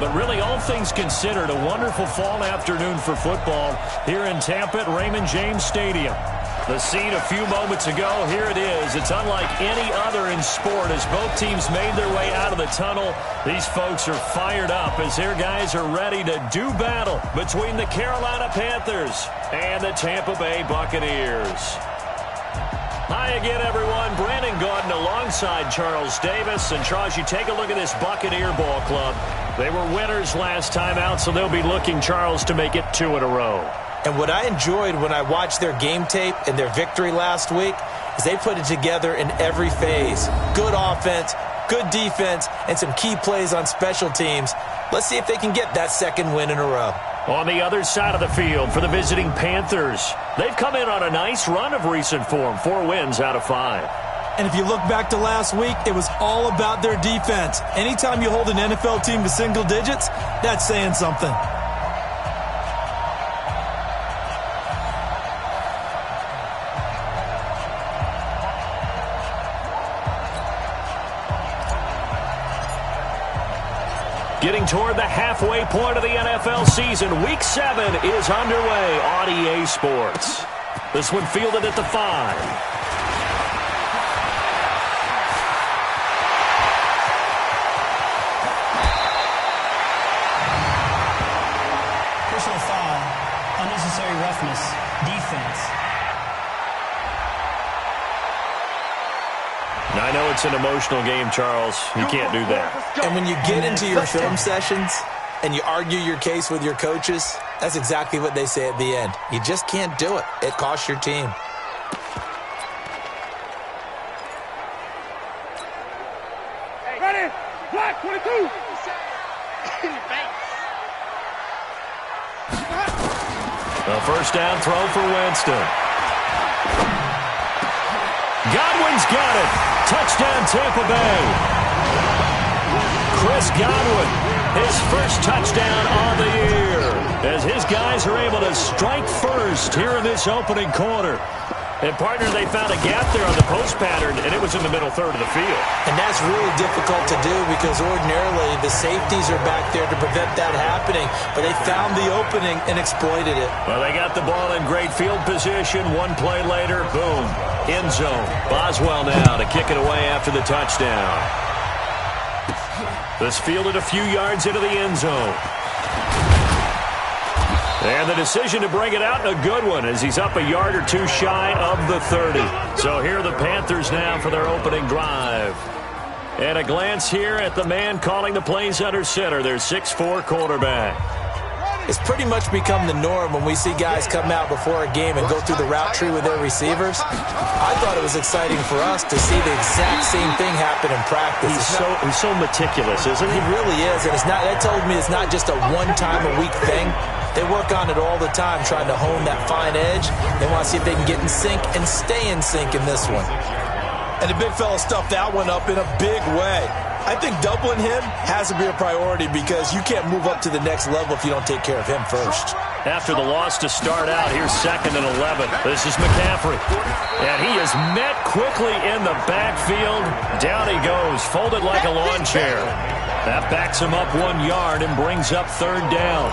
but really, all things considered, a wonderful fall afternoon for football here in Tampa at Raymond James Stadium. The scene a few moments ago, here it is. It's unlike any other in sport as both teams made their way out of the tunnel. These folks are fired up as their guys are ready to do battle between the Carolina Panthers and the Tampa Bay Buccaneers. Hi again, everyone. Brandon Gaudin alongside Charles Davis. And, Charles, you take a look at this Buccaneer ball club. They were winners last time out, so they'll be looking, Charles, to make it 2 in a row. And what I enjoyed when I watched their game tape and their victory last week is they put it together in every phase. Good offense, good defense, and some key plays on special teams. Let's see if they can get that second win in a row. On the other side of the field for the visiting Panthers, they've come in on a nice run of recent form, 4 wins out of 5. And if you look back to last week, it was all about their defense. Anytime you hold an NFL team to single digits, that's saying something. Getting toward the halfway point of the NFL season, Week 7 is underway on EA Sports. This one fielded at the 5. Personal foul, unnecessary roughness, defense. Now, I know it's an emotional game, Charles. You can't do that. And when you get into your film sessions and you argue your case with your coaches, that's exactly what they say at the end. You just can't do it. It costs your team. Ready? Black 22. The first down throw for Winston. Godwin's got it. Touchdown, Tampa Bay. Chris Godwin, his first touchdown on the year, as his guys are able to strike first here in this opening quarter. And, partner, they found a gap there on the post pattern, and it was in the middle third of the field. And that's really difficult to do because ordinarily the safeties are back there to prevent that happening. But they found the opening and exploited it. Well, they got the ball in great field position. One play later, boom, end zone. Boswell now to kick it away after the touchdown. This fielded a few yards into the end zone. And the decision to bring it out, a good one, as he's up a yard or two shy of the 30. So here are the Panthers now for their opening drive. And a glance here at the man calling the plays under center, their 6'4" quarterback. It's pretty much become the norm when we see guys come out before a game and go through the route tree with their receivers. I thought it was exciting for us to see the exact same thing happen in practice. He's so meticulous, isn't he? He really is, and that tells me it's not just a one-time-a-week thing. They work on it all the time, trying to hone that fine edge. They want to see if they can get in sync and stay in sync in this one. And the big fella stuffed that one up in a big way. I think doubling him has to be a priority because you can't move up to the next level if you don't take care of him first. After the loss to start out, here's 2nd and 11. This is McCaffrey. And he is met quickly in the backfield. Down he goes, folded like a lawn chair. That backs him up 1 yard and brings up 3rd down.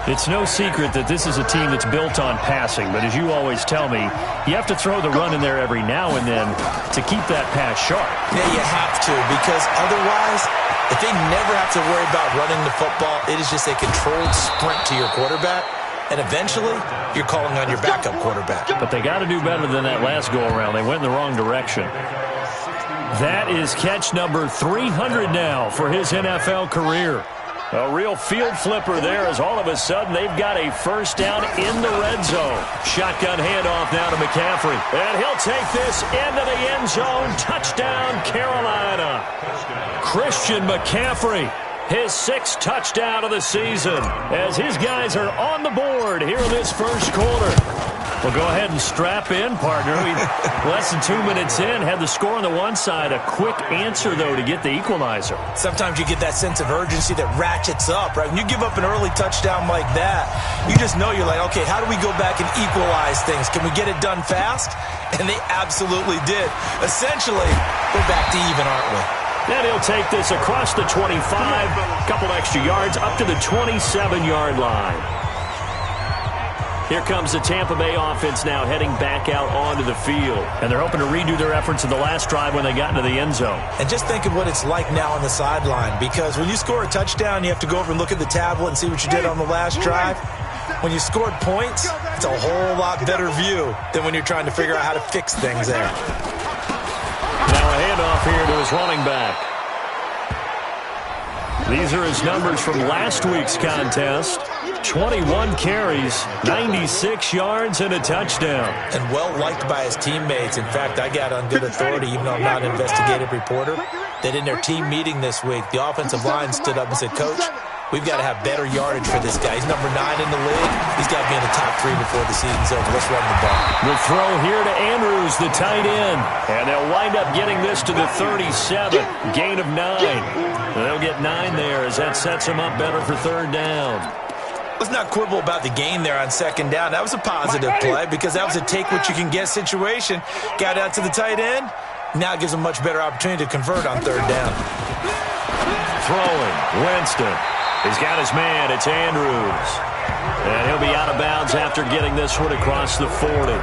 It's no secret that this is a team that's built on passing, but as you always tell me, you have to throw the run in there every now and then to keep that pass sharp. Yeah, you have to, because otherwise, if they never have to worry about running the football, it is just a controlled sprint to your quarterback, and eventually, you're calling on your backup quarterback. But they got to do better than that last go-around. They went in the wrong direction. That is catch number 300 now for his NFL career. A real field flipper there as all of a sudden they've got a first down in the red zone. Shotgun handoff now to McCaffrey. And he'll take this into the end zone. Touchdown, Carolina. Christian McCaffrey, his 6th touchdown of the season as his guys are on the board here in this first quarter. Well, go ahead and strap in, partner. Less than 2 minutes in, had the score on the one side. A quick answer, though, to get the equalizer. Sometimes you get that sense of urgency that ratchets up, right? When you give up an early touchdown like that, you just know you're like, okay, how do we go back and equalize things? Can we get it done fast? And they absolutely did. Essentially, we're back to even, aren't we? And he'll take this across the 25, a couple extra yards, up to the 27-yard line. Here comes the Tampa Bay offense now heading back out onto the field. And they're hoping to redo their efforts in the last drive when they got into the end zone. And just think of what it's like now on the sideline, because when you score a touchdown, you have to go over and look at the tablet and see what you did on the last drive. When you scored points, it's a whole lot better view than when you're trying to figure out how to fix things there. Now a handoff here to his running back. These are his numbers from last week's contest. 21 carries, 96 yards, and a touchdown. And well-liked by his teammates. In fact, I got on good authority, even though I'm not an investigative reporter, that in their team meeting this week, the offensive line stood up and said, Coach, we've got to have better yardage for this guy. He's number 9 in the league. He's got to be in the top 3 before the season's over. Let's run the ball. The throw here to Andrews, the tight end. And they'll wind up getting this to the 37. Gain of 9. They'll get 9 there as that sets them up better for third down. Let's not quibble about the gain there on second down. That was a positive play because that was a take-what-you-can-get situation. Got out to the tight end. Now it gives him a much better opportunity to convert on third down. Throwing, Winston. He's got his man. It's Andrews. And he'll be out of bounds after getting this one across the 40.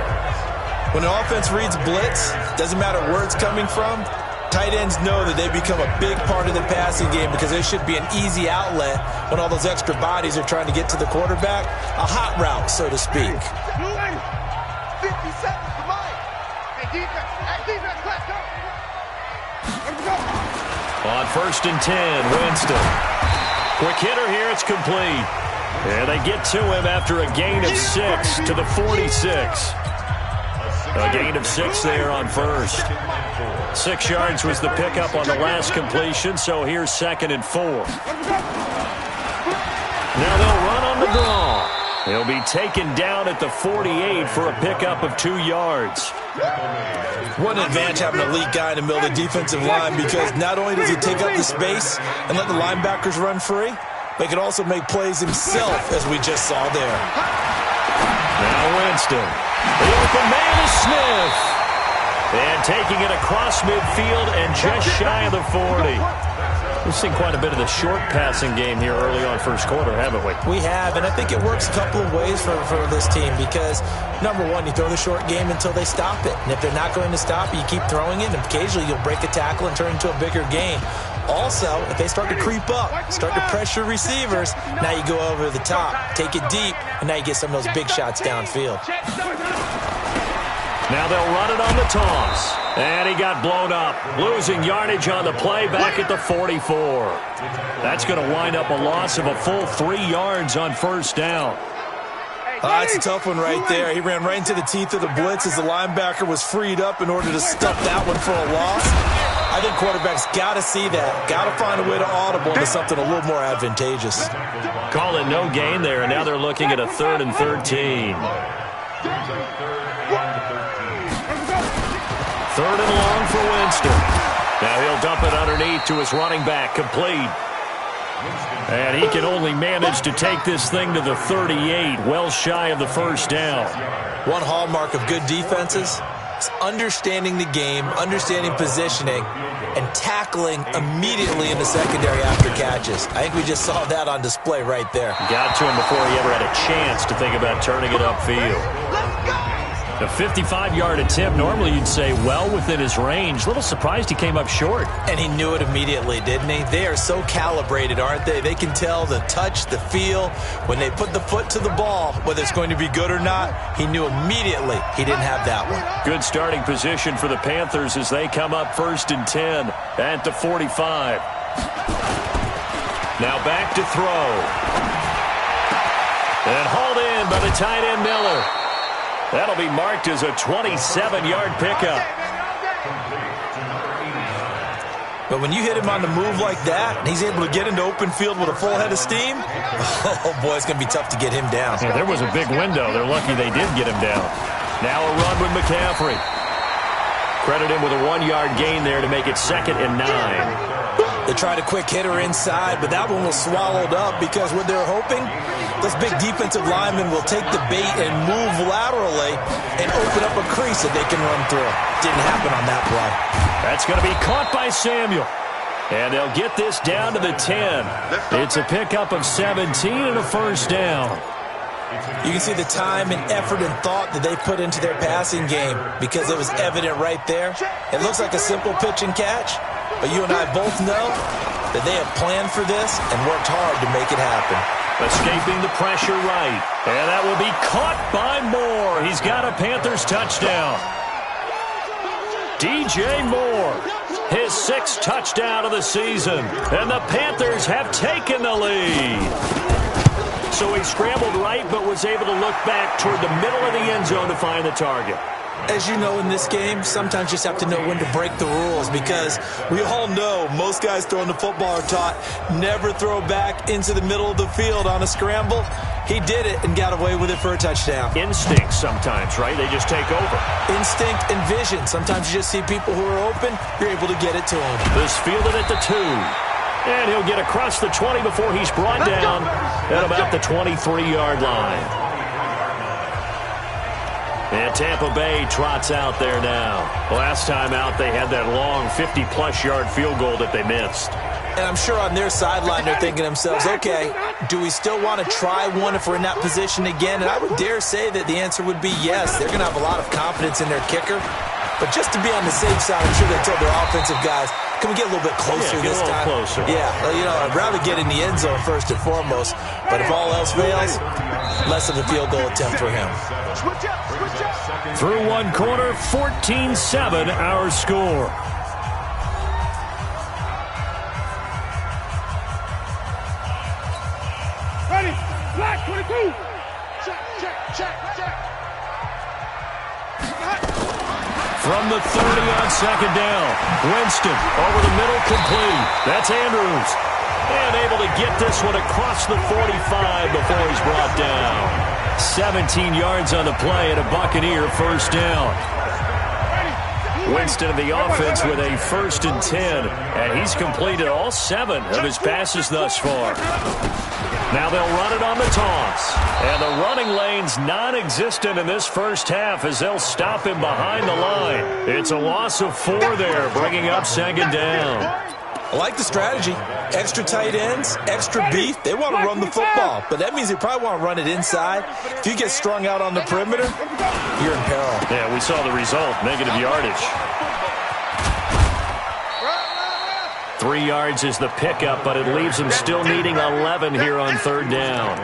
When an offense reads blitz, doesn't matter where it's coming from, tight ends know that they become a big part of the passing game because there should be an easy outlet when all those extra bodies are trying to get to the quarterback. A hot route, so to speak. 50 seconds to mine. Hey, defense, let's go. On 1st and 10, Winston. Quick hitter here, it's complete. And they get to him after a gain of 6 to the 46. A gain of 6 there on first. 6 yards was the pickup on the last completion, so here's 2nd and 4. Now they'll run on the draw. He'll be taken down at the 48 for a pickup of 2 yards. What an advantage having an elite guy in the middle of the defensive line, because not only does he take up the space and let the linebackers run free, but he can also make plays himself, as we just saw there. Now Winston. The open man is Smith. And taking it across midfield and just shy of the 40. We've seen quite a bit of the short passing game here early on first quarter, haven't we? We have, and I think it works a couple of ways for this team because, number one, you throw the short game until they stop it. And if they're not going to stop it, you keep throwing it, and occasionally you'll break a tackle and turn it into a bigger gain. Also, if they start to creep up, start to pressure receivers, now you go over the top, take it deep, and now you get some of those big shots downfield. Now they'll run it on the toss. And he got blown up. Losing yardage on the play back at the 44. That's going to wind up a loss of a full 3 yards on first down. That's a tough one right there. He ran right into the teeth of the blitz as the linebacker was freed up in order to stuff that one for a loss. I think quarterbacks got to see that. Got to find a way to audible into something a little more advantageous. Call it no gain there, and now they're looking at a 3rd and 13. 3rd and long for Winston. Now he'll dump it underneath to his running back, complete. And he can only manage to take this thing to the 38, well shy of the first down. One hallmark of good defenses is understanding the game, understanding positioning, and tackling immediately in the secondary after catches. I think we just saw that on display right there. Got to him before he ever had a chance to think about turning it upfield. A 55-yard attempt, normally you'd say well within his range. A little surprised he came up short. And he knew it immediately, didn't he? They are so calibrated, aren't they? They can tell the touch, the feel. When they put the foot to the ball, whether it's going to be good or not, he knew immediately he didn't have that one. Good starting position for the Panthers as they come up 1st and 10 at the 45. Now back to throw. And hauled in by the tight end Miller. That'll be marked as a 27-yard pickup. But when you hit him on the move like that, and he's able to get into open field with a full head of steam, oh, boy, it's going to be tough to get him down. Yeah, there was a big window. They're lucky they did get him down. Now a run with McCaffrey. Credit him with a 1-yard gain there to make it 2nd and 9. They tried a quick hitter inside, but that one was swallowed up because what they're hoping, those big defensive linemen will take the bait and move laterally and open up a crease that they can run through. Didn't happen on that play. That's going to be caught by Samuel. And they'll get this down to the 10. It's a pickup of 17 and a first down. You can see the time and effort and thought that they put into their passing game because it was evident right there. It looks like a simple pitch and catch, but you and I both know that they have planned for this and worked hard to make it happen. Escaping the pressure right. And that will be caught by Moore. He's got a Panthers touchdown. DJ Moore, his 6th touchdown of the season. And the Panthers have taken the lead. So he scrambled right but was able to look back toward the middle of the end zone to find the target. As you know in this game, sometimes you just have to know when to break the rules because we all know most guys throwing the football are taught never throw back into the middle of the field on a scramble. He did it and got away with it for a touchdown. Instinct sometimes, right? They just take over. Instinct and vision. Sometimes you just see people who are open, you're able to get it to them. This fielded at the 2. And he'll get across the 20 before he's brought down at about the 23-yard line. And Tampa Bay trots out there now. Last time out, they had that long 50-plus yard field goal that they missed. And I'm sure on their sideline they're thinking to themselves, okay, do we still want to try one if we're in that position again? And I would dare say that the answer would be yes. They're going to have a lot of confidence in their kicker. But just to be on the safe side, I'm sure they told their offensive guys, can we get a little bit closer this time? Closer. Yeah, well, you know, I'd rather get in the end zone first and foremost. But if all else fails, less of a field goal attempt for him. Through one quarter, 14-7 our score. Ready, black 22. Check. From the 30 on second down, Winston over the middle, complete. That's Andrews. And able to get this one across the 45 before he's brought down. 17 yards on the play and a Buccaneer first down. Winston of the offense with a 1st and 10. And he's completed all 7 of his passes thus far. Now they'll run it on the toss. And the running lane's non-existent in this first half as they'll stop him behind the line. It's a loss of 4 there, bringing up second down. I like the strategy. Extra tight ends, extra beef. They want to run the football, but that means they probably want to run it inside. If you get strung out on the perimeter, you're in peril. Yeah, we saw the result, negative yardage. 3 yards is the pickup, but it leaves him still needing 11 here on 3rd down.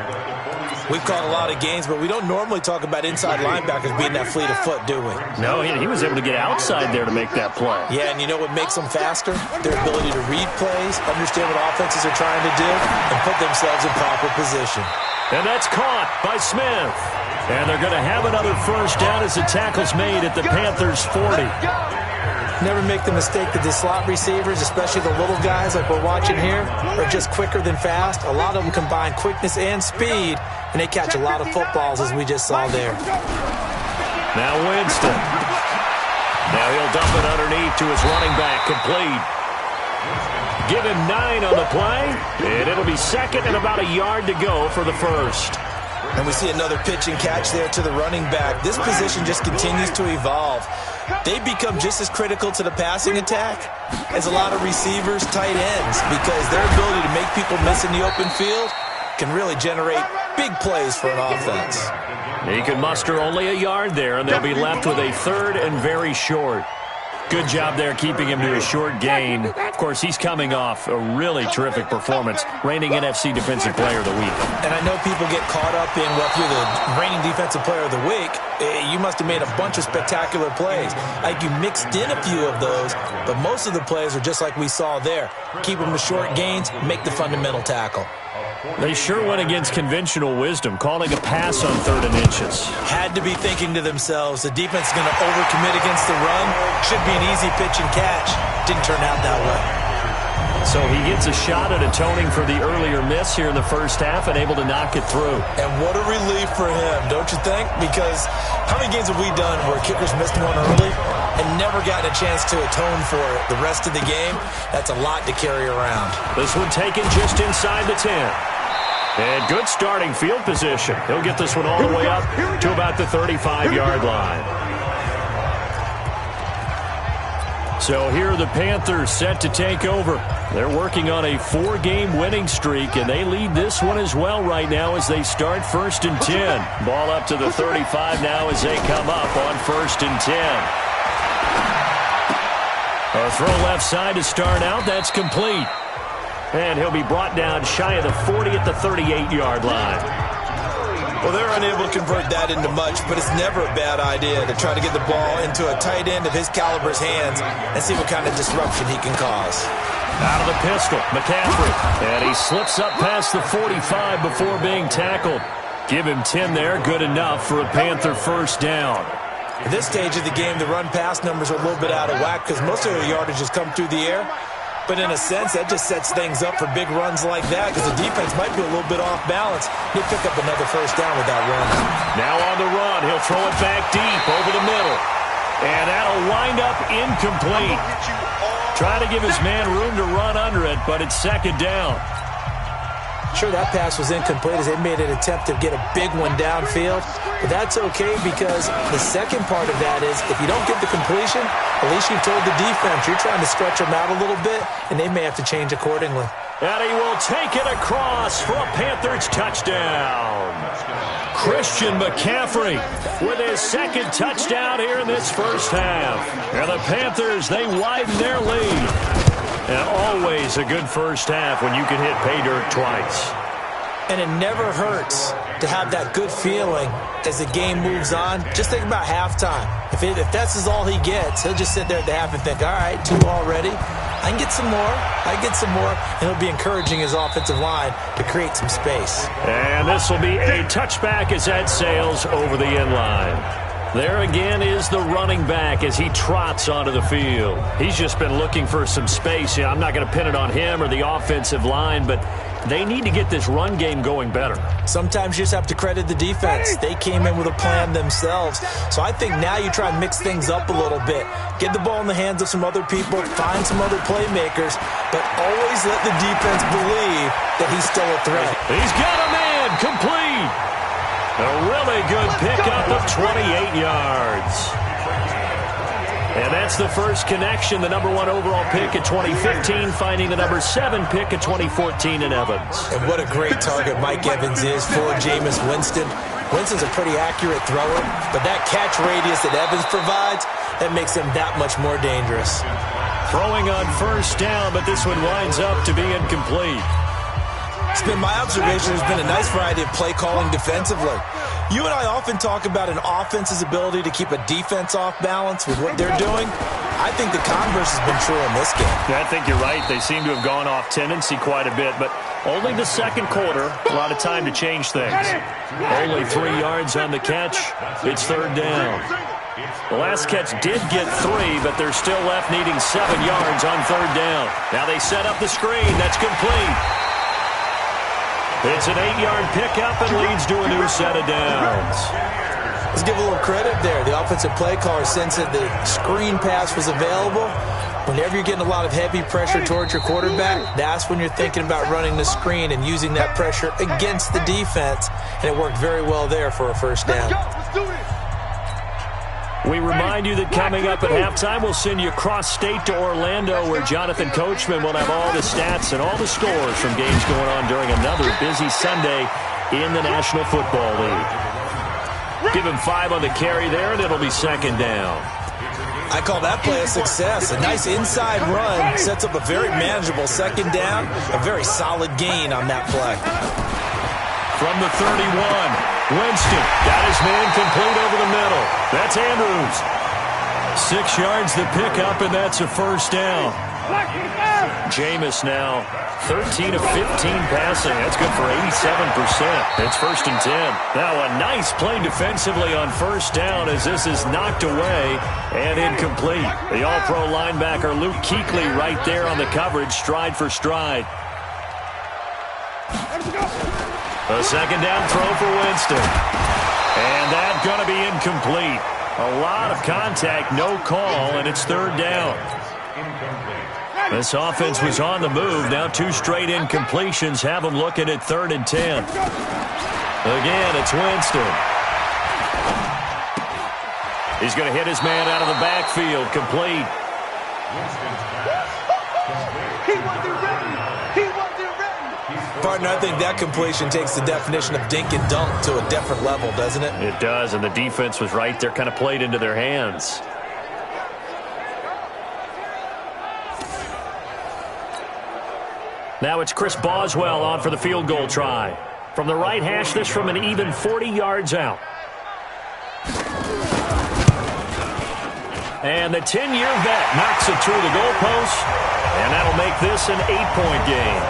We've caught a lot of games, but we don't normally talk about inside linebackers being that fleet of foot, do we? No, he was able to get outside there to make that play. Yeah, and you know what makes them faster? Their ability to read plays, understand what offenses are trying to do, and put themselves in proper position. And that's caught by Smith. And they're going to have another first down as the tackle's made at the Panthers' 40. Never make the mistake that the slot receivers, especially the little guys like we're watching here, are just quicker than fast. A lot of them combine quickness and speed, and they catch a lot of footballs, as we just saw there. Now Winston. Now he'll dump it underneath to his running back, complete. Give him 9 on the play, and it'll be second and about a yard to go for the first. And we see another pitch and catch there to the running back. This position just continues to evolve. They become just as critical to the passing attack as a lot of receivers, tight ends, because their ability to make people miss in the open field can really generate big plays for an offense. He can muster only a yard there, and they'll be left with a 3rd and very short. Good job there keeping him to a short gain. Of course, he's coming off a really terrific performance, reigning NFC Defensive Player of the Week. And I know people get caught up in, well, if you're the reigning Defensive Player of the Week, you must have made a bunch of spectacular plays. Like you mixed in a few of those, but most of the plays are just like we saw there. Keep them to short gains, make the fundamental tackle. They sure went against conventional wisdom, calling a pass on 3rd and inches. Had to be thinking to themselves, the defense is going to overcommit against the run. Should be an easy pitch and catch. Didn't turn out that way. So he gets a shot at atoning for the earlier miss here in the first half and able to knock it through. And what a relief for him, don't you think? Because how many games have we done where kickers missed one early and never gotten a chance to atone for it the rest of the game? That's a lot to carry around. This one taken just inside the 10. And good starting field position. He'll get this one all the way up to about the 35-yard line. So here are the Panthers set to take over. They're working on a 4-game winning streak, and they lead this one as well right now as they start 1st and 10. Ball up to the 35 now as they come up on 1st and 10. A throw left side to start out. That's complete. And he'll be brought down shy of the 40 at the 38-yard line. Well, they're unable to convert that into much, but it's never a bad idea to try to get the ball into a tight end of his caliber's hands and see what kind of disruption he can cause. Out of the pistol, McCaffrey. And he slips up past the 45 before being tackled. Give him 10 there, good enough for a Panther first down. At this stage of the game, the run-pass numbers are a little bit out of whack because most of their yardage has come through the air. But in a sense, that just sets things up for big runs like that because the defense might be a little bit off balance. He'll pick up another first down with that run. Now on the run, he'll throw it back deep over the middle. And that'll wind up incomplete. Trying to give his man room to run under it, but it's 2nd down. Sure, that pass was incomplete as they made an attempt to get a big one downfield. But that's okay because the second part of that is if you don't get the completion, at least you've told the defense you're trying to stretch them out a little bit, and they may have to change accordingly. And he will take it across for a Panthers touchdown. Christian McCaffrey with his 2nd touchdown here in this first half. And the Panthers, they widen their lead. And always a good first half when you can hit pay dirt twice. And it never hurts to have that good feeling as the game moves on. Just think about halftime. If that's all he gets, he'll just sit there at the half and think, all right, 2 already. I can get some more. I can get some more. And he'll be encouraging his offensive line to create some space. And this will be a touchback as that sails over the end line. There again is the running back as he trots onto the field. He's just been looking for some space. I'm not going to pin it on him or the offensive line, but they need to get this run game going better. Sometimes you just have to credit the defense. They came in with a plan themselves. So I think now you try and mix things up a little bit. Get the ball in the hands of some other people, find some other playmakers, but always let the defense believe that he's still a threat. He's got a man complete. A really good pickup of 28 yards. And that's the first connection, the number 1 overall pick at 2015, finding the number 7 pick at 2014 in Evans. And what a great target Mike Evans is for Jameis Winston. Winston's a pretty accurate thrower, but that catch radius that Evans provides, that makes him that much more dangerous. Throwing on first down, but this one winds up to be incomplete. It's been my observation there's been a nice variety of play calling defensively. You and I often talk about an offense's ability to keep a defense off balance with what they're doing. I think the converse has been true in this game. Yeah, I think you're right. They seem to have gone off tendency quite a bit, but only the second quarter, a lot of time to change things. Only 3 yards on the catch. It's 3rd down. The last catch did get 3, but they're still left needing 7 yards on 3rd down. Now they set up the screen. That's complete. It's an 8-yard pickup and leads to a new set of downs. Let's give a little credit there. The offensive play caller sensed that the screen pass was available. Whenever you're getting a lot of heavy pressure towards your quarterback, that's when you're thinking about running the screen and using that pressure against the defense. And it worked very well there for a first down. Let's do this. We remind you that coming up at halftime, we'll send you cross-state to Orlando, where Jonathan Coachman will have all the stats and all the scores from games going on during another busy Sunday in the National Football League. Give him 5 on the carry there, and it'll be 2nd down. I call that play a success. A nice inside run sets up a very manageable 2nd down, a very solid gain on that play. From the 31. Winston got his man complete over the middle. That's Andrews. 6 yards the pickup, and that's a first down. Jameis now 13 of 15 passing. That's good for 87%. It's 1st and 10. Now a nice play defensively on first down as this is knocked away and incomplete. The all-pro linebacker Luke Kuechly right there on the coverage, stride for stride. A 2nd down throw for Winston. And that's going to be incomplete. A lot of contact, no call, and it's 3rd down. This offense was on the move. Now 2 straight incompletions have them looking at 3rd and 10. Again, it's Winston. He's going to hit his man out of the backfield, complete. He wasn't ready. He wasn't ready. Partner, I think that completion takes the definition of dink and dunk to a different level, doesn't it? It does, and the defense was right there, kind of played into their hands. Now it's Chris Boswell on for the field goal try. From the right hash, this from an even 40 yards out. And the 10-year vet knocks it through the goalpost, and that'll make this an 8-point game.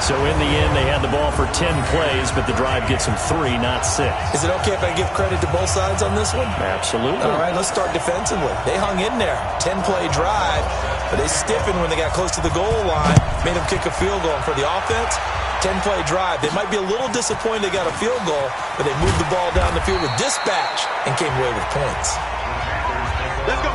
So in the end, they had the ball for 10 plays, but the drive gets them 3, not 6. Is it okay if I give credit to both sides on this one? Absolutely. All right, let's start defensively. They hung in there. 10-play drive, but they stiffened when they got close to the goal line, made them kick a field goal. And for the offense, 10-play drive. They might be a little disappointed they got a field goal, but they moved the ball down the field with dispatch and came away with points. Let's go.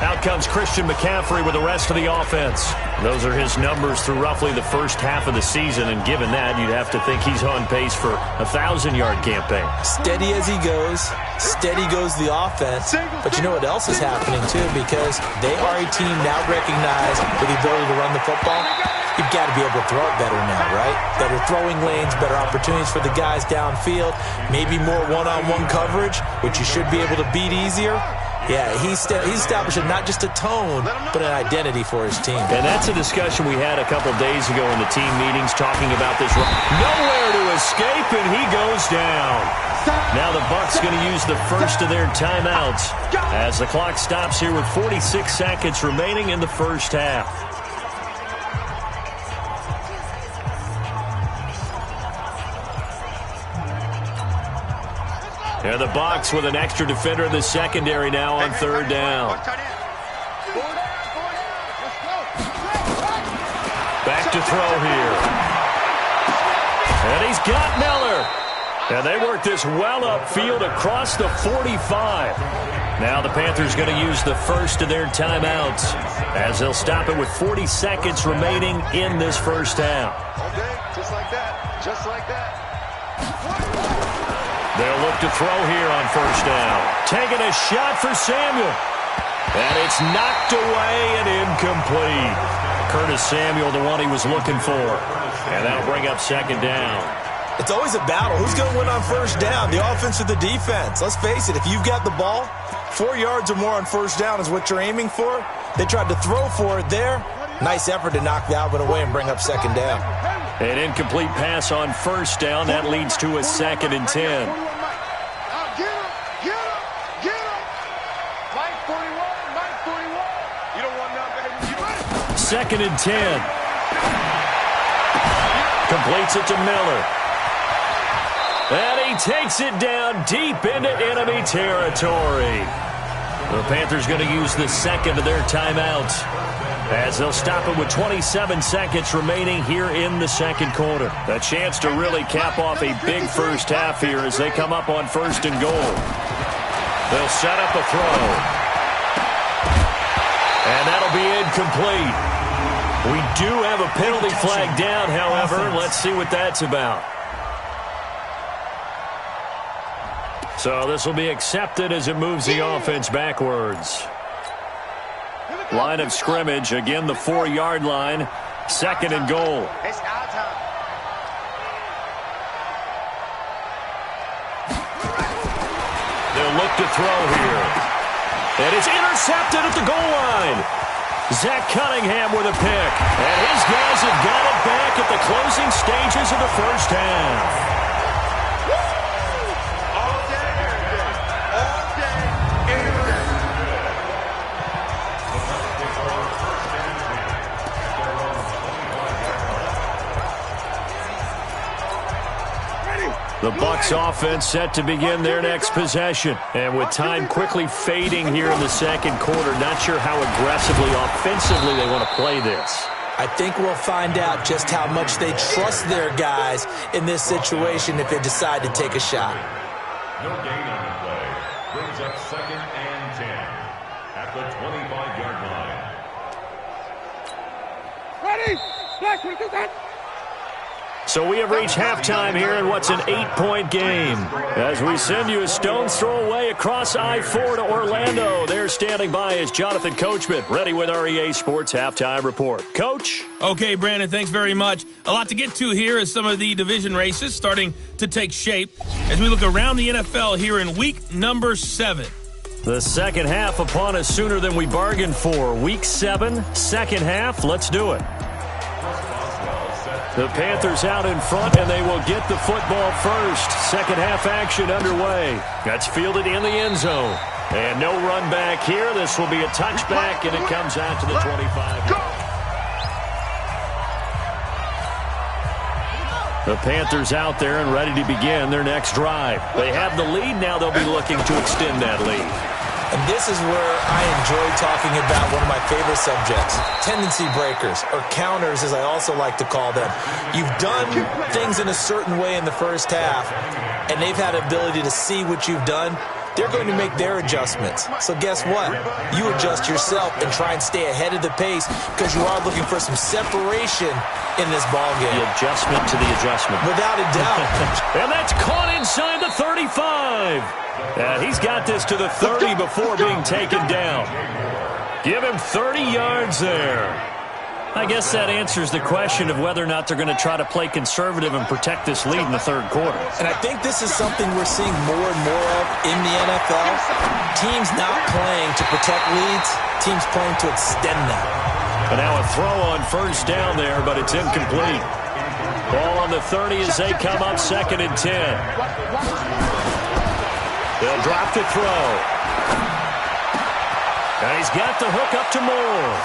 Out comes Christian McCaffrey with the rest of the offense. Those are his numbers through roughly the first half of the season, and given that, you'd have to think he's on pace for a 1,000-yard campaign. Steady as he goes. Steady goes the offense. But you know what else is happening, too? Because they are a team now recognized with the ability to run the football. You've got to be able to throw it better now, right? Better throwing lanes, better opportunities for the guys downfield, maybe more one-on-one coverage, which you should be able to beat easier. Yeah, he's establishing not just a tone, but an identity for his team. And that's a discussion we had a couple days ago in the team meetings talking about this. Nowhere to escape, and he goes down. Now the Bucs going to use the first of their timeouts as the clock stops here with 46 seconds remaining in the first half. And the Bucs with an extra defender in the secondary now on third down. Back to throw here. And he's got Miller. And they work this well upfield across the 45. Now the Panthers going to use the first of their timeouts as they'll stop it with 40 seconds remaining in this first half. Okay, just like that. Just like that. They'll look to throw here on first down. Taking a shot for Samuel. And it's knocked away and incomplete. Curtis Samuel, the one he was looking for. And that'll bring up second down. It's always a battle. Who's going to win on first down, the offense or the defense? Let's face it, if you've got the ball, 4 yards or more on first down is what you're aiming for. They tried to throw for it there. Nice effort to knock that one away and bring up second down. An incomplete pass on first down. That leads to a 2nd and 10. Get him. Mike 41. You don't want nothing. 2nd and 10. Completes it to Miller. And he takes it down deep into enemy territory. The Panthers going to use the second of their timeouts as they'll stop it with 27 seconds remaining here in the second quarter. A chance to really cap off a big first half here as they come up on first and goal. They'll set up a throw. And that'll be incomplete. We do have a penalty flag down, however. Let's see what that's about. So this will be accepted as it moves the offense backwards. Line of scrimmage, again the 4-yard line, 2nd and goal. It's our time. They'll look to throw here. And it's intercepted at the goal line. Zach Cunningham with a pick. And his guys have got it back at the closing stages of the first half. The Bucs offense set to begin their next possession. And with time quickly fading here in the second quarter, not sure how aggressively, offensively they want to play this. I think we'll find out just how much they trust their guys in this situation if they decide to take a shot. No gain on the play. Brings up 2nd and 10 at the 25-yard line. Ready? Flash, what is that? So we have reached halftime here in what's an 8-point game. As we send you a stone's throw away across I-4 to Orlando. There standing by is Jonathan Coachman, ready with REA Sports Halftime Report. Coach? Okay, Brandon, thanks very much. A lot to get to here as some of the division races starting to take shape as we look around the NFL here in week number 7. The second half upon us sooner than we bargained for. Week 7, second half. Let's do it. The Panthers out in front, and they will get the football first. Second half action underway. That's fielded in the end zone. And no run back here. This will be a touchback, and it comes out to the 25. The Panthers out there and ready to begin their next drive. They have the lead. Now they'll be looking to extend that lead. And this is where I enjoy talking about one of my favorite subjects, tendency breakers, or counters as I also like to call them. You've done things in a certain way in the first half, and they've had ability to see what you've done. They're going to make their adjustments. So guess what? You adjust yourself and try and stay ahead of the pace because you are looking for some separation in this ballgame. The adjustment to the adjustment. Without a doubt. And that's caught inside the 35. And he's got this to the 30 before being taken down. Give him 30 yards there. I guess that answers the question of whether or not they're going to try to play conservative and protect this lead in the third quarter. And I think this is something we're seeing more and more of in the NFL. Teams not playing to protect leads, teams playing to extend them. And now a throw on first down there, but it's incomplete. Ball on the 30 as they come up 2nd and 10. They'll drop the throw. And he's got the hook up to Moore.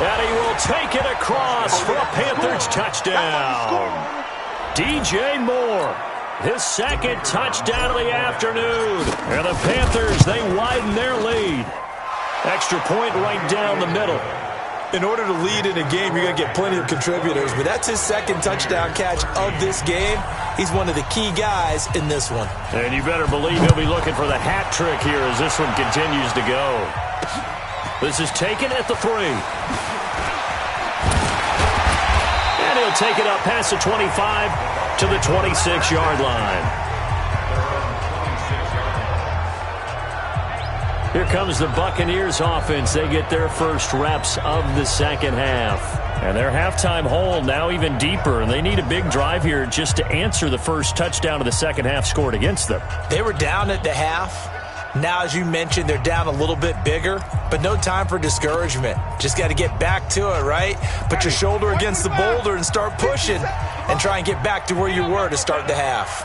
And he will take it across for a Panthers touchdown. DJ Moore, his second touchdown of the afternoon. And the Panthers, they widen their lead. Extra point right down the middle. In order to lead in a game, you're going to get plenty of contributors, but that's his second touchdown catch of this game. He's one of the key guys in this one. And you better believe he'll be looking for the hat trick here as this one continues to go. This is taken at the 3. And he'll take it up past the 25 to the 26-yard line. Here comes the Buccaneers offense. They get their first reps of the second half. And their halftime hole now even deeper, and they need a big drive here just to answer the first touchdown of the second half scored against them. They were down at the half. Now, as you mentioned, they're down a little bit bigger, but no time for discouragement. Just got to get back to it, right? Put your shoulder against the boulder and start pushing and try and get back to where you were to start the half.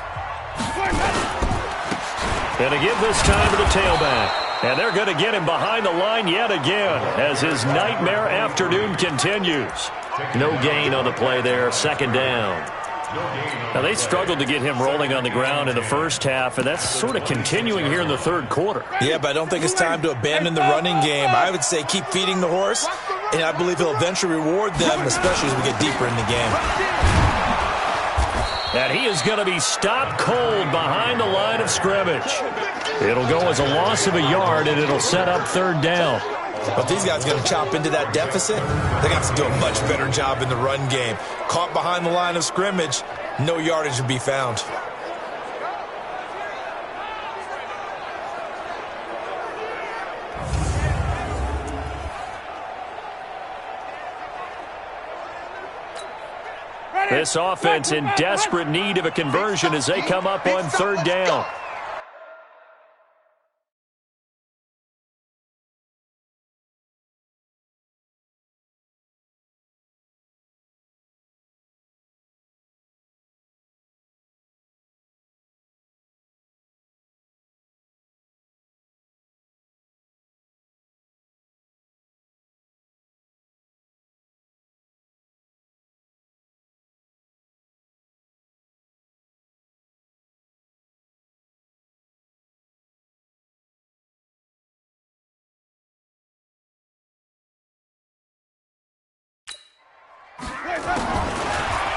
And to give this time to the tailback. And they're going to get him behind the line yet again as his nightmare afternoon continues. No gain on the play there, second down. Now, they struggled to get him rolling on the ground in the first half, and that's sort of continuing here in the third quarter. Yeah, but I don't think it's time to abandon the running game. I would say keep feeding the horse, and I believe he'll eventually reward them, especially as we get deeper in the game. And he is going to be stopped cold behind the line of scrimmage. It'll go as a loss of a yard, and it'll set up third down. But these guys are going to chop into that deficit. They got to do a much better job in the run game. Caught behind the line of scrimmage, no yardage to be found. This offense in desperate need of a conversion as they come up on third down.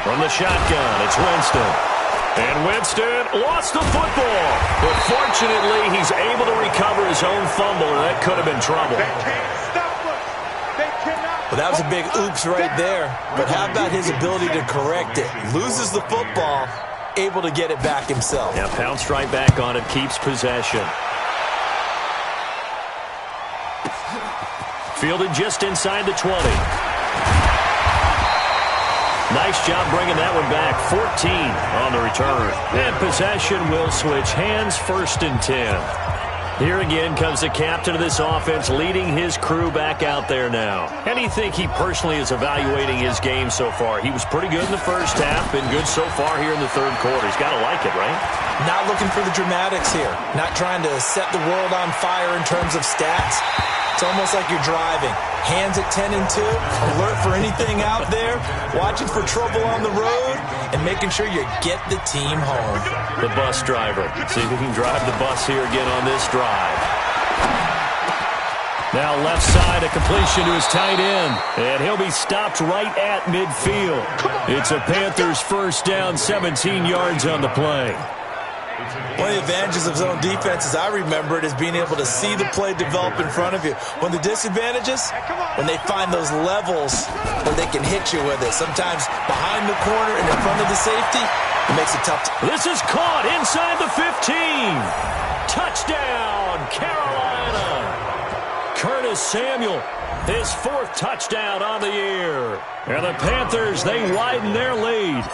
From the shotgun, it's Winston. And Winston lost the football. But fortunately, he's able to recover his own fumble, and that could have been trouble. They can't stop us. They cannot Well, that was a big oops right there. But how about his ability to correct it? Loses the football, able to get it back himself. Yeah, pounced right back on it, keeps possession. Fielded just inside the 20. Nice job bringing that one back. 14 on the return. And possession will switch hands, 1st and 10. Here again comes the captain of this offense, leading his crew back out there now. How do you think he personally is evaluating his game so far? He was pretty good in the first half, been good so far here in the third quarter. He's got to like it, right? Not looking for the dramatics here. Not trying to set the world on fire in terms of stats. It's almost like you're driving. Hands at 10 and 2, alert for anything out there, watching for trouble on the road, and making sure you get the team home. The bus driver. See if he can drive the bus here again on this drive. Now left side, a completion to his tight end, and he'll be stopped right at midfield. It's a Panthers first down, 17 yards on the play. One of the advantages of zone defense, as I remember it, is being able to see the play develop in front of you. One of the disadvantages, when they find those levels where they can hit you with it. Sometimes behind the corner and in front of the safety, it makes it tough. This is caught inside the 15. Touchdown, Carolina. Curtis Samuel, his 4th touchdown on the year. And the Panthers, they widen their lead.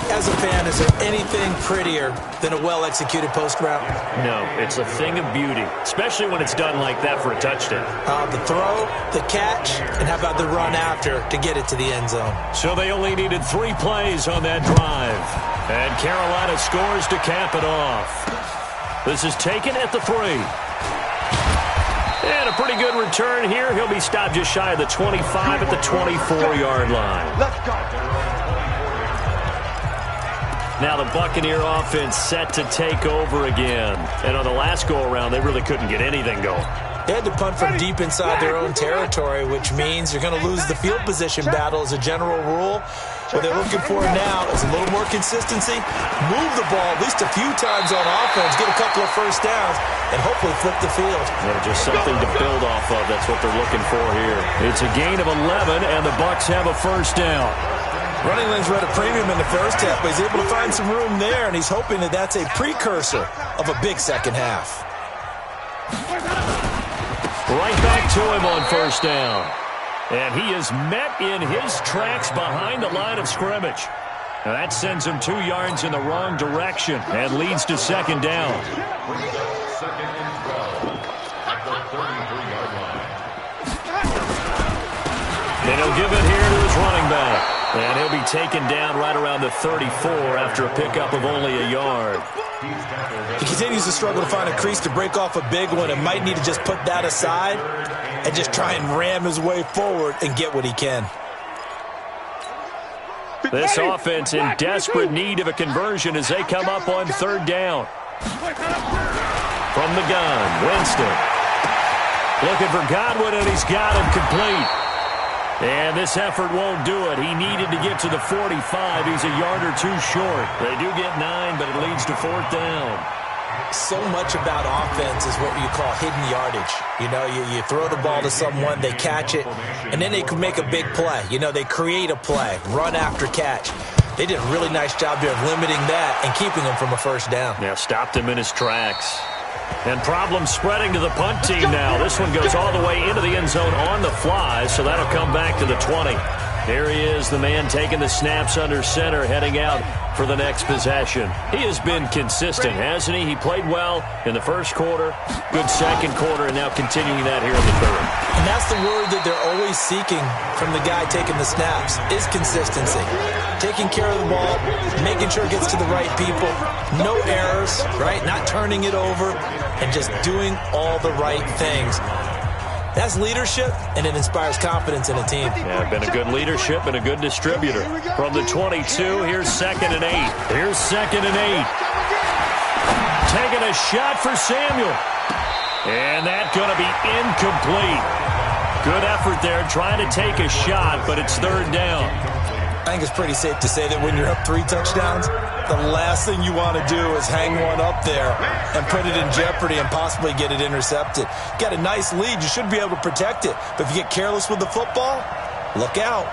As a fan, is there anything prettier than a well-executed post route? No, it's a thing of beauty, especially when it's done like that for a touchdown. The throw, the catch, and how about the run after to get it to the end zone? So they only needed 3 plays on that drive. And Carolina scores to cap it off. This is taken at the 3. And a pretty good return here. He'll be stopped just shy of the 25 at the 24-yard line. Let's go. Now the Buccaneer offense set to take over again. And on the last go-around, they really couldn't get anything going. They had to punt from deep inside their own territory, which means you're going to lose the field position battle as a general rule. What they're looking for now is a little more consistency, move the ball at least a few times on offense, get a couple of first downs, and hopefully flip the field. Yeah, just something to build off of. That's what they're looking for here. It's a gain of 11, and the Bucs have a first down. Running lanes were at a premium in the first half, but he's able to find some room there, and he's hoping that that's a precursor of a big second half. Right back to him on first down. And he is met in his tracks behind the line of scrimmage. Now that sends him 2 yards in the wrong direction and leads to second down. Second and 12 at the 33-yard line. And he'll give it here to his running back. And he'll be taken down right around the 34 after a pickup of only a yard. He continues to struggle to find a crease to break off a big one and might need to just put that aside and just try and ram his way forward and get what he can. This offense in desperate need of a conversion as they come up on third down. From the gun, Winston. Looking for Godwin, and he's got him complete. And this effort won't do it. He needed to get to the 45. He's a yard or 2 short. They do get 9, but it leads to 4th down. So much about offense is what you call hidden yardage. You know, you throw the ball to someone, they catch it, and then they can make a big play. You know, they create a play, run after catch. They did a really nice job here of limiting that and keeping him from a first down. Yeah, stopped him in his tracks. And problems spreading to the punt team now. This one goes all the way into the end zone on the fly, so that'll come back to the 20. Here he is, the man taking the snaps under center, heading out for the next possession. He has been consistent, hasn't he? He played well in the first quarter, good second quarter, and now continuing that here in the third. And that's the word that they're always seeking from the guy taking the snaps, is consistency. Taking care of the ball, making sure it gets to the right people, no errors, right? Not turning it over, and just doing all the right things. That's leadership, and it inspires confidence in a team. Yeah, been a good leadership and a good distributor. From the 22, here's 2nd and 8. Here's 2nd and 8. Taking a shot for Samuel. And that's going to be incomplete. Good effort there, trying to take a shot, but it's 3rd down. I think it's pretty safe to say that when you're up 3 touchdowns, the last thing you want to do is hang one up there and put it in jeopardy and possibly get it intercepted. Got a nice lead. You should be able to protect it. But if you get careless with the football, Look out.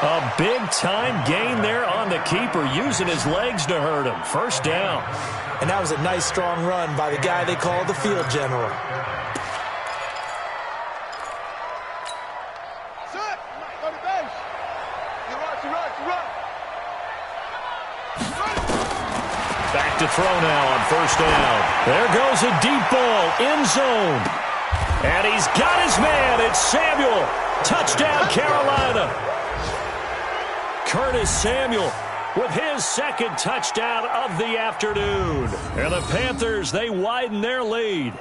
A big-time gain there on the keeper, using his legs to hurt him. First down. And that was a nice, strong run by the guy they call the field general. Back to throw now on first down. There goes a deep ball, end zone. And he's got his man. It's Samuel. Touchdown, Carolina. Curtis Samuel with his second touchdown of the afternoon. And the Panthers, they widen their lead.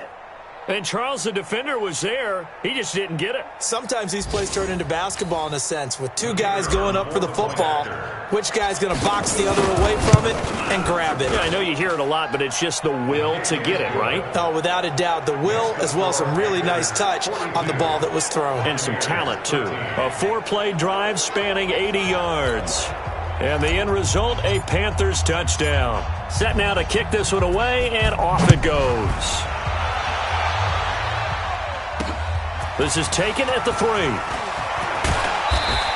And Charles, the defender, was there. He just didn't get it. Sometimes these plays turn into basketball in a sense, with two guys going up for the football. Which guy's going to box the other away from it and grab it? Yeah, I know you hear it a lot, but it's just the will to get it, right? Oh, without a doubt. The will, as well as some really nice touch on the ball that was thrown. And some talent, too. A 4-play drive spanning 80 yards. And the end result, a Panthers touchdown. Set now to kick this one away, and off it goes. This is taken at the 3.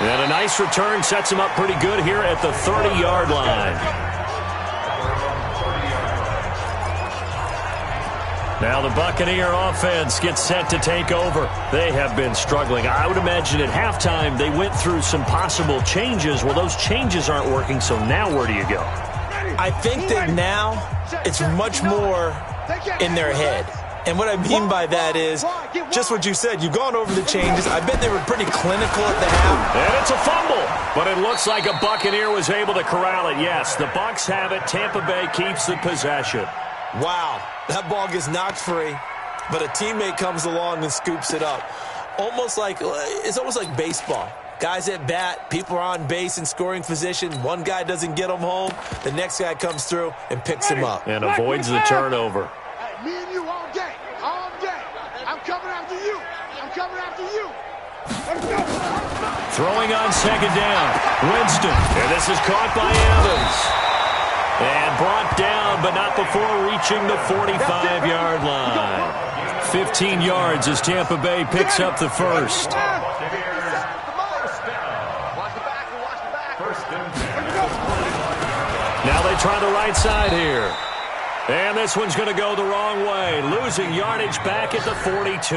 And a nice return sets him up pretty good here at the 30-yard line. Now the Buccaneer offense gets set to take over. They have been struggling. I would imagine at halftime they went through some possible changes. Well, those changes aren't working, so now where do you go? I think that now it's much more in their head. And what I mean by that is just what you said. You've gone over the changes. I bet they were pretty clinical at the half. And it's a fumble. But it looks like a Buccaneer was able to corral it. Yes, the Bucs have it. Tampa Bay keeps the possession. Wow, that ball gets knocked free, but a teammate comes along and scoops it up. It's almost like baseball. Guys at bat, people are on base in scoring position. One guy doesn't get them home. The next guy comes through and picks him up. And avoids the turnover. Me and you all day. All day. I'm coming after you. I'm coming after you. Let's go. Throwing on second down. Winston. And this is caught by Evans. And brought down, but not before reaching the 45-yard line. 15 yards as Tampa Bay picks up the first. Now they try the right side here. And this one's going to go the wrong way, losing yardage back at the 42.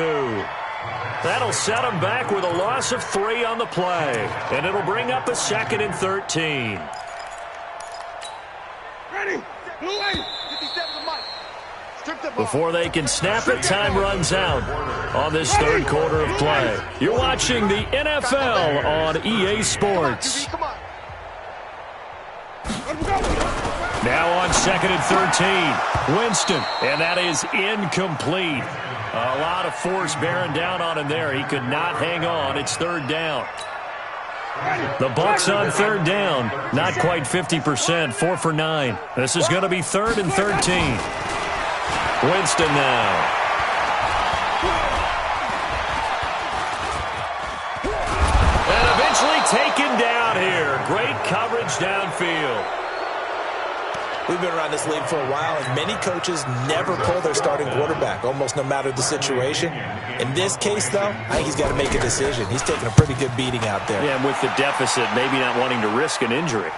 That'll set them back with a loss of 3 on the play. And it'll bring up a 2nd and 13. Ready? Before they can snap it, time runs out on this third quarter of play. You're watching the NFL on EA Sports. Now on 2nd and 13, Winston, and that is incomplete. A lot of force bearing down on him there. He could not hang on. It's third down. The Bucs on third down, not quite 50%, 4 for 9. This is going to be 3rd and 13. Winston now. And eventually taken down here. Great coverage downfield. We've been around this league for a while, and many coaches never pull their starting quarterback, almost no matter the situation. In this case, though, I think he's got to make a decision. He's taking a pretty good beating out there. Yeah, and with the deficit, maybe not wanting to risk an injury.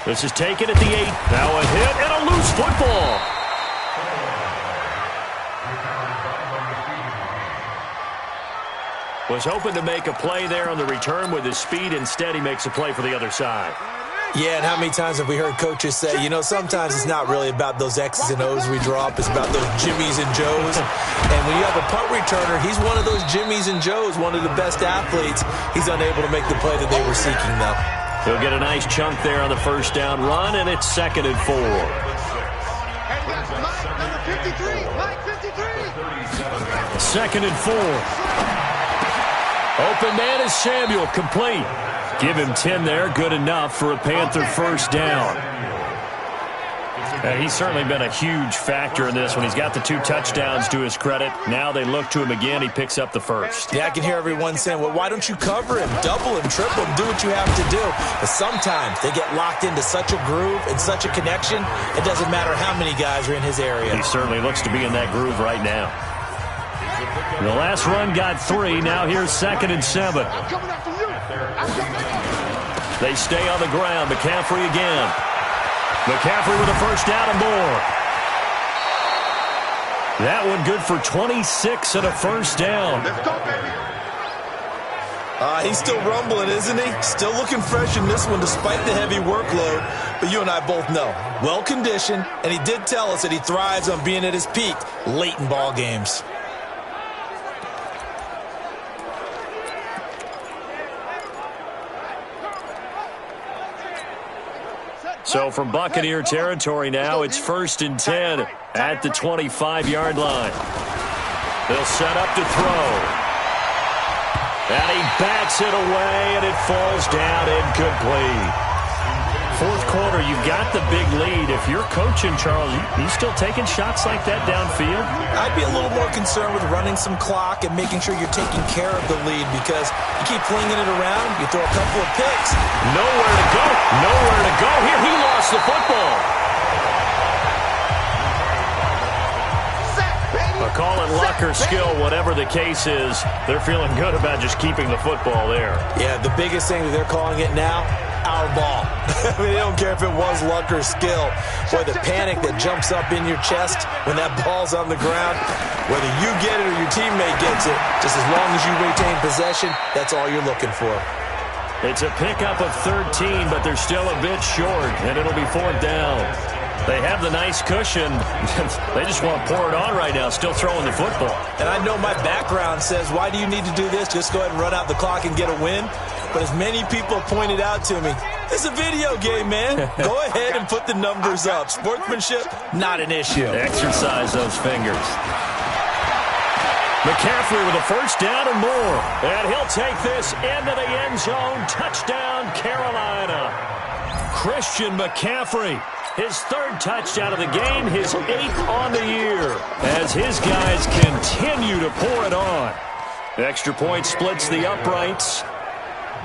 This is taken at the 8. Now a hit and a loose football. Was hoping to make a play there on the return with his speed. Instead, he makes a play for the other side. Yeah, and how many times have we heard coaches say, sometimes it's not really about those X's and O's we draw up. It's about those Jimmies and Joes. And when you have a punt returner, he's one of those Jimmies and Joes, one of the best athletes. He's unable to make the play that they were seeking, though. He'll get a nice chunk there on the first down run, and it's 2nd and 4. Number 53. Mike 53. 2nd and 4. Open man is Samuel, complete. Give him 10 there, good enough for a Panther first down. He's certainly been a huge factor in this when he's got the 2 touchdowns to his credit. Now they look to him again. He picks up the first. Yeah, I can hear everyone saying, well, why don't you cover him, double him, triple him, do what you have to do. But sometimes they get locked into such a groove and such a connection, it doesn't matter how many guys are in his area. He certainly looks to be in that groove right now. The last run got 3. Now here's 2nd and 7. I'm coming after you. I'm coming after you. They stay on the ground. McCaffrey again. McCaffrey with a first down and more. That one good for 26 and a first down. Let's go, baby. He's still rumbling, isn't he? Still looking fresh in this one despite the heavy workload. But you and I both know, well-conditioned, and he did tell us that he thrives on being at his peak late in ball games. So from Buccaneer territory now, it's 1st and 10 at the 25-yard line. They'll set up to throw. And he bats it away, and it falls down incomplete. 4th quarter, you've got the big lead. If you're coaching, Charles, you still taking shots like that downfield? I'd be a little more concerned with running some clock and making sure you're taking care of the lead, because you keep flinging it around, you throw a couple of picks. Nowhere to go. Nowhere to go. Here, he lost the football. Call it luck or skill, whatever the case is, they're feeling good about just keeping the football there. Yeah, the biggest thing that they're calling it now, our ball. I mean, they don't care if it was luck or skill. Boy, the panic that jumps up in your chest when that ball's on the ground, whether you get it or your teammate gets it, just as long as you retain possession, that's all you're looking for. It's a pickup of 13, but they're still a bit short, and it'll be 4th down. They have the nice cushion. They just want to pour it on right now, still throwing the football. And I know my background says, why do you need to do this? Just go ahead and run out the clock and get a win. But as many people pointed out to me, it's a video game, man. Go ahead and put the numbers up. Sportsmanship, not an issue. Exercise those fingers. McCaffrey with a first down and more. And he'll take this into the end zone. Touchdown, Carolina. Christian McCaffrey. His 3rd touchdown of the game, his 8th on the year, as his guys continue to pour it on. Extra point splits the uprights.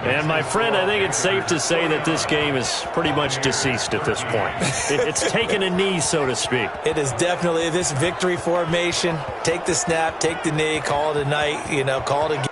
And, my friend, I think it's safe to say that this game is pretty much deceased at this point. It's taken a knee, so to speak. It is definitely this victory formation. Take the snap, take the knee, call it a night, call it a game.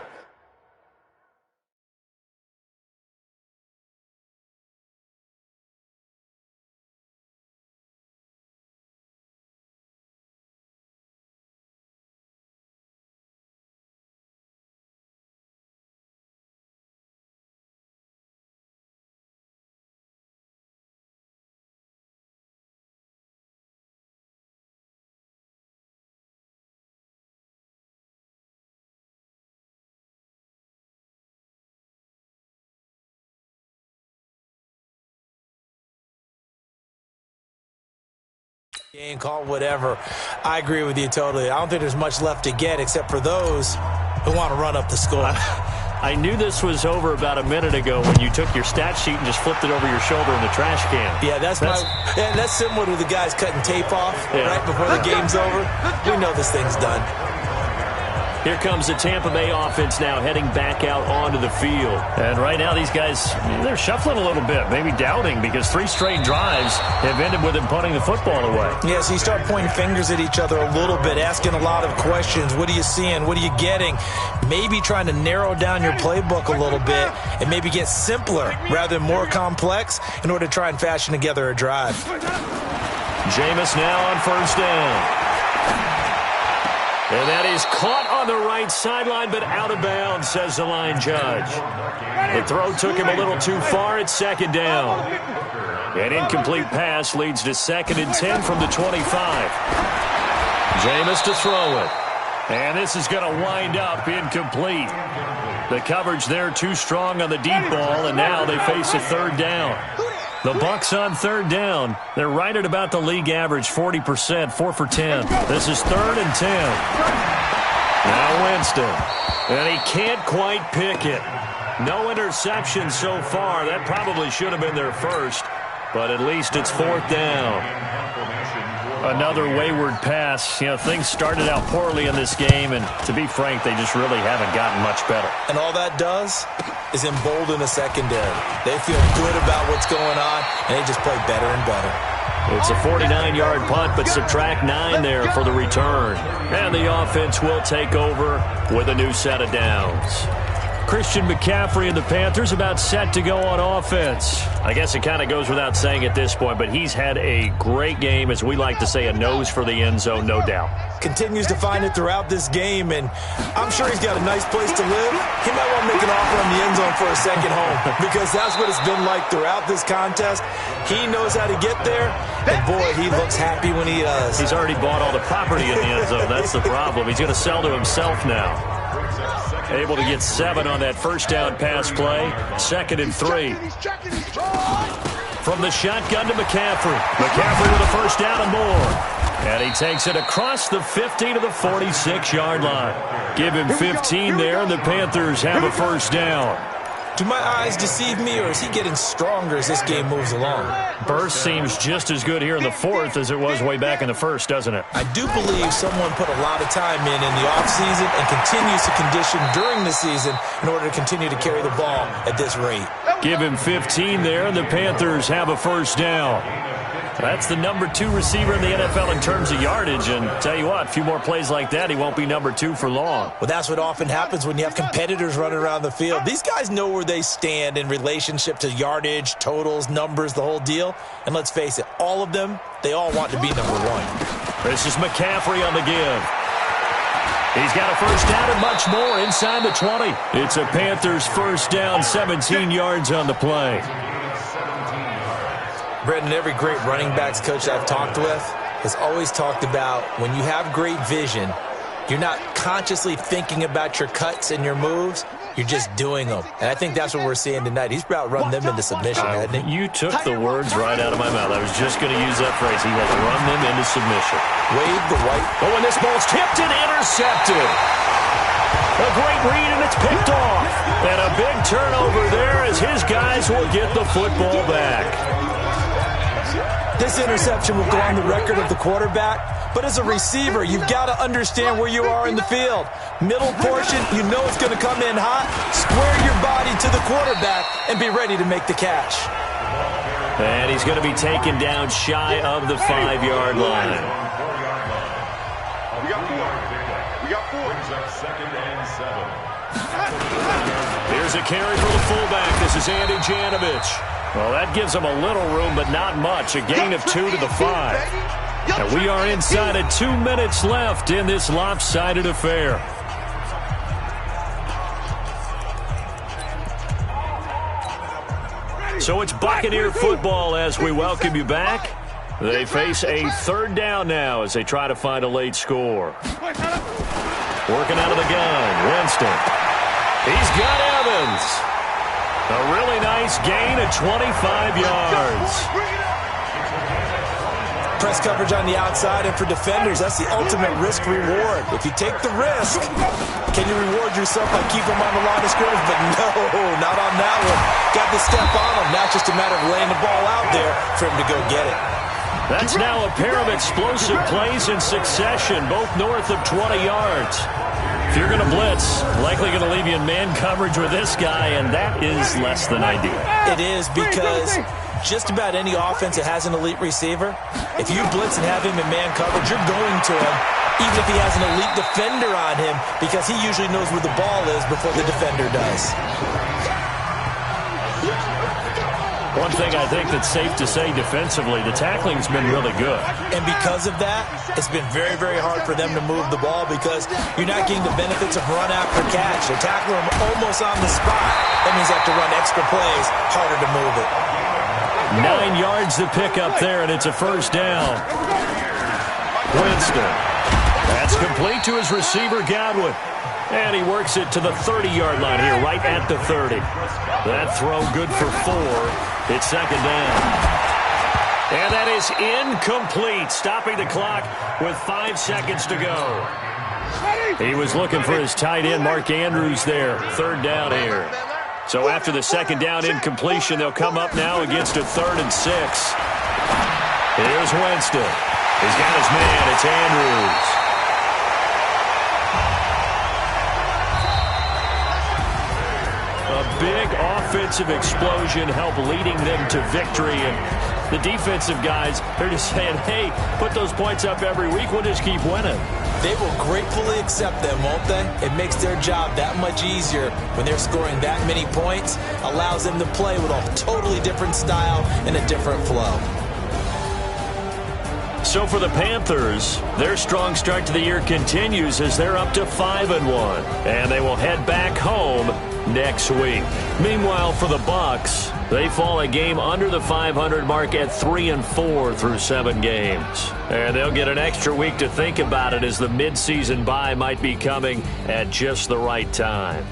Game call, whatever. I agree with you totally. I don't think there's much left to get except for those who want to run up the score. I knew this was over about a minute ago when you took your stat sheet and just flipped it over your shoulder in the trash can. Yeah, that's similar to the guys cutting tape off right before the game's over. We know this thing's done. Here comes the Tampa Bay offense now heading back out onto the field. And right now these guys, they're shuffling a little bit, maybe doubting, because 3 straight drives have ended with them punting the football away. Yeah, so you start pointing fingers at each other a little bit, asking a lot of questions. What are you seeing? What are you getting? Maybe trying to narrow down your playbook a little bit and maybe get simpler rather than more complex in order to try and fashion together a drive. Jameis now on first down. And that is caught on the right sideline, but out of bounds, says the line judge. The throw took him a little too far. It's 2nd down. An incomplete pass leads to 2nd and 10 from the 25. Jameis to throw it. And this is going to wind up incomplete. The coverage there too strong on the deep ball, and now they face a 3rd down. The Bucs on 3rd down. They're right at about the league average, 40%, 4 for 10. This is 3rd and 10. Now Winston. And he can't quite pick it. No interception so far. That probably should have been their first. but at least it's 4th down. Another wayward pass. You know, things started out poorly in this game, and to be frank, they just really haven't gotten much better. And all that does is embolden a secondary. They feel good about what's going on, and they just play better and better. It's a 49-yard punt, but subtract 9 there for the return. And the offense will take over with a new set of downs. Christian McCaffrey and the Panthers about set to go on offense. I guess it kind of goes without saying at this point, but he's had a great game, as we like to say, a nose for the end zone, no doubt. Continues to find it throughout this game, and I'm sure he's got a nice place to live. He might want to make an offer on the end zone for a second home, because that's what it's been like throughout this contest. He knows how to get there, and boy, he looks happy when he does. He's already bought all the property in the end zone. That's the problem. He's going to sell to himself now. Able to get 7 on that first down pass play. 2nd and 3. From the shotgun to McCaffrey. McCaffrey with a first down and more. And he takes it across the 50 to the 46-yard line. Give him 15 there, and the Panthers have a first down. Do my eyes deceive me, or is he getting stronger as this game moves along? Burst seems just as good here in the 4th as it was way back in the 1st, doesn't it? I do believe someone put a lot of time in the offseason and continues to condition during the season in order to continue to carry the ball at this rate. Give him 15 there, and the Panthers have a first down. That's the number 2 receiver in the NFL in terms of yardage, and tell you what, a few more plays like that, he won't be number 2 for long. Well, that's what often happens when you have competitors running around the field. These guys know where they stand in relationship to yardage, totals, numbers, the whole deal. And let's face it, all of them, they all want to be number 1. This is McCaffrey on the give. He's got a first down and much more inside the 20. It's a Panthers first down, 17 yards on the play. Brendan, every great running backs coach I've talked with has always talked about when you have great vision, you're not consciously thinking about your cuts and your moves. You're just doing them. And I think that's what we're seeing tonight. He's about run them into submission, hasn't he? You took the words right out of my mouth. I was just going to use that phrase. He has run them into submission. Wave the white. Oh, and this ball's tipped and intercepted. A great read, and it's picked off. And a big turnover there as his guys will get the football back. This interception will go on the record of the quarterback, but as a receiver, you've got to understand where you are in the field. Middle portion, you know it's going to come in hot. Square your body to the quarterback and be ready to make the catch. And he's going to be taken down shy of the 5-yard line. We got 4. Brings up 2nd and 7. Here's a carry for the fullback. This is Andy Janovich. Well, that gives him a little room, but not much. A gain of 2 to the 5. And we are inside of 2 minutes left in this lopsided affair. So it's Buccaneer football as we welcome you back. They face a 3rd down now as they try to find a late score. Working out of the gun, Winston. He's got Evans. A really nice gain of 25 yards. Press coverage on the outside, and for defenders, that's the ultimate risk-reward. If you take the risk, can you reward yourself by keeping them on the line of scrimmage? But no, not on that one. Got the step on him. Now it's just a matter of laying the ball out there for him to go get it. That's now a pair of explosive plays in succession, both north of 20 yards. If you're going to blitz, likely going to leave you in man coverage with this guy, and that is less than ideal. It is, because just about any offense that has an elite receiver, if you blitz and have him in man coverage, you're going to him, even if he has an elite defender on him, because he usually knows where the ball is before the defender does. One thing I think that's safe to say defensively, the tackling's been really good. And because of that, it's been very, very hard for them to move the ball because you're not getting the benefits of run after catch. They tackle them almost on the spot. That means they have to run extra plays, harder to move it. 9 yards to pick up there, and it's a first down. Winston. That's complete to his receiver, Godwin. And he works it to the 30-yard line here, right at the 30. That throw good for 4. It's 2nd down. And that is incomplete, stopping the clock with 5 seconds to go. He was looking for his tight end, Mark Andrews, there. 3rd down here. So after the second down incompletion, they'll come up now against a 3rd and 6. Here's Winston. He's got his man. It's Andrews. A big offensive explosion helped leading them to victory. And the defensive guys, they're just saying, hey, put those points up every week. We'll just keep winning. They will gratefully accept them, won't they? It makes their job that much easier when they're scoring that many points. Allows them to play with a totally different style and a different flow. So for the Panthers, their strong start to the year continues as they're up to 5-1. And they will head back home next week. Meanwhile, for the Bucs, they fall a game under the 500 mark at 3-4 through 7 games. And they'll get an extra week to think about it as the midseason bye might be coming at just the right time.